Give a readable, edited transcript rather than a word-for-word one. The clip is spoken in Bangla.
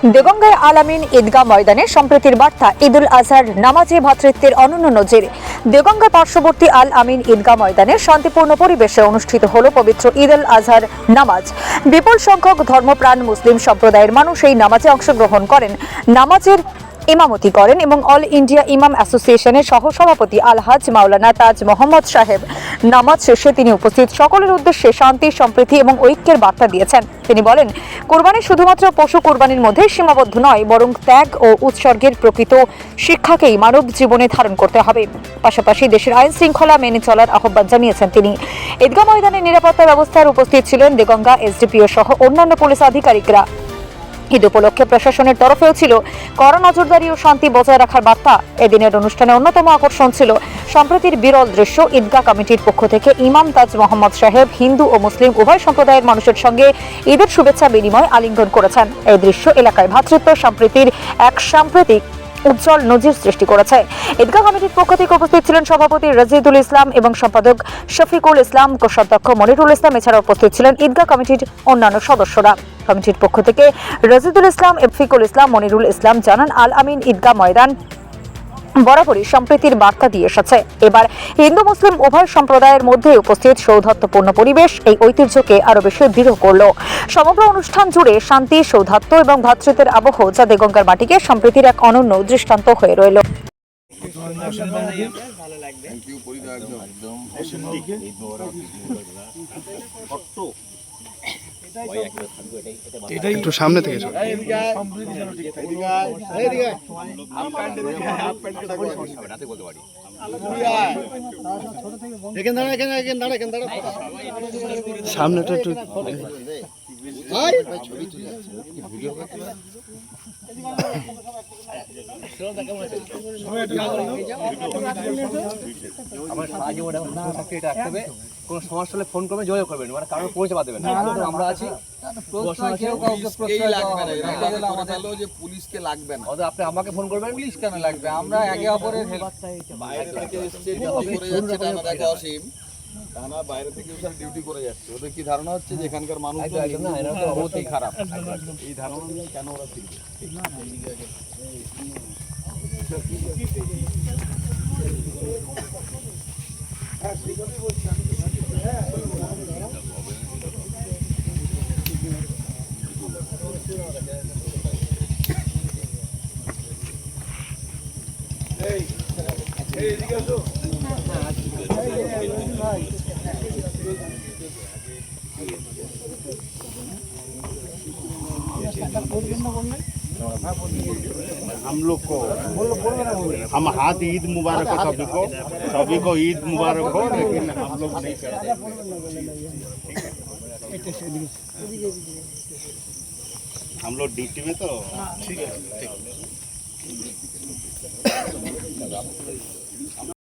দেগঙ্গায় আল আমিন ঈদগাহ ময়দানে সম্প্রীতির বার্তা। ঈদুল আজহার নামাজে ভ্রাতৃত্বের অনন্য নজির। দেগঙ্গা পার্শ্ববর্তী আল আমিন ঈদগাহ ময়দানে শান্তিপূর্ণ পরিবেশে অনুষ্ঠিত হল পবিত্র ঈদুল আজহার নামাজ। বিপুল সংখ্যক ধর্মপ্রাণ মুসলিম সম্প্রদায়ের মানুষ এই নামাজে অংশগ্রহণ করেন। নামাজের ইমামতি করেন এবং অল ইন্ডিয়া ইমাম অ্যাসোসিয়েশনের সহসভাপতি আলহাজ মাওলানা তাজ মোহাম্মদ সাহেব। নামাজ শেষে তিনি উপস্থিত সকলের উদ্দেশ্যে শান্তি, সম্প্রীতি এবং ঐক্যের বার্তা দিয়েছেন। তিনি বলেন, কোরবানি শুধুমাত্র পশু কোরবানির মধ্যে সীমাবদ্ধ নয়, বরং ত্যাগ ও উৎসর্গের প্রকৃত শিক্ষাকেই মানব জীবনে ধারণ করতে হবে। পাশাপাশি দেশের আইন শৃঙ্খলা মেনে চলার আহ্বান জানিয়েছেন তিনি। ঈদগাহ ময়দানে নিরাপত্তা ব্যবস্থার উপস্থিত ছিলেন দেগঙ্গা এসডিপিও সহ অন্যান্য পুলিশ আধিকারিকরা। ঈদ উপলক্ষে প্রশাসনের তরফেও ছিল কড়া নজরদারি ও শান্তি বজায় রাখার বার্তা। এদিনের অনুষ্ঠানে অন্যতম আকর্ষণ ছিল সম্প্রীতির বিরল দৃশ্য। ঈদগাহ কমিটির পক্ষ থেকে ইমাম তাজ মোহাম্মদ সাহেব হিন্দু ও মুসলিম উভয় সম্প্রদায়ের মানুষের সঙ্গে ঈদের শুভেচ্ছা বিনিময় আলিঙ্গন করেছেন। এই দৃশ্য এলাকায় ভ্রাতৃত্ব সম্প্রীতির এক সাম্প্রতিক উজ্জ্বল নজির সৃষ্টি করেছে। ঈদগাহ কমিটির পক্ষ থেকে উপস্থিত ছিলেন সভাপতি রাজিদুল ইসলাম এবং সম্পাদক শফিকুল ইসলাম, কোষাধ্যক্ষ মনিরুল ইসলাম। এছাড়াও উপস্থিত ছিলেন ঈদগাহ কমিটির অন্যান্য সদস্যরা। কমিটির পক্ষ থেকে রাজিদুল ইসলাম, শফিকুল ইসলাম, মনিরুল ইসলাম জানান, আল আমিন ঈদগাহ ময়দান বরাবরই সম্প্রীতির বার্তা দিয়ে এসেছে। এবার হিন্দু মুসলিম উভয় সম্প্রদায়ের মধ্যে উপস্থিত সৌহার্দ্যপূর্ণ পরিবেশ এই ঐতিহ্যকে আরো বেশি দৃঢ় করল। সমগ্র অনুষ্ঠান জুড়ে শান্তি, সৌহার্দ্য এবং ভ্রাতৃত্বের আবহ, যা দেগঙ্গার মাটিকে সম্প্রীতির এক অনন্য দৃষ্টান্ত হয়ে রইল। একটু সামনে থেকে সামনেটা একটু আমার সাহায্য রাখতে কোনো সমস্যা হলে ফোন করবেন, যোগাযোগ করবেন, মানে কারোর পরিচয় দেবেন না। আমরা আছি, পুলিশকে লাগবে না। আপনি আমাকে ফোন করবেন, পুলিশ কেন লাগবে? আমরা একে অপরের বাইরে থেকে ডিউটি করে যাচ্ছে। ওদের কি ধারণা হচ্ছে যে এখানকার মানুষ অবশ্যই খারাপ? এই ধারণা নিয়ে কেন ওরা শিখবে? हम लोग को हम हाथ ईद मुबारक हो सभी को ईद मुबारक हो, लेकिन हम लोग नहीं करते। हम लोग ड्यूटी में तो ठीक है।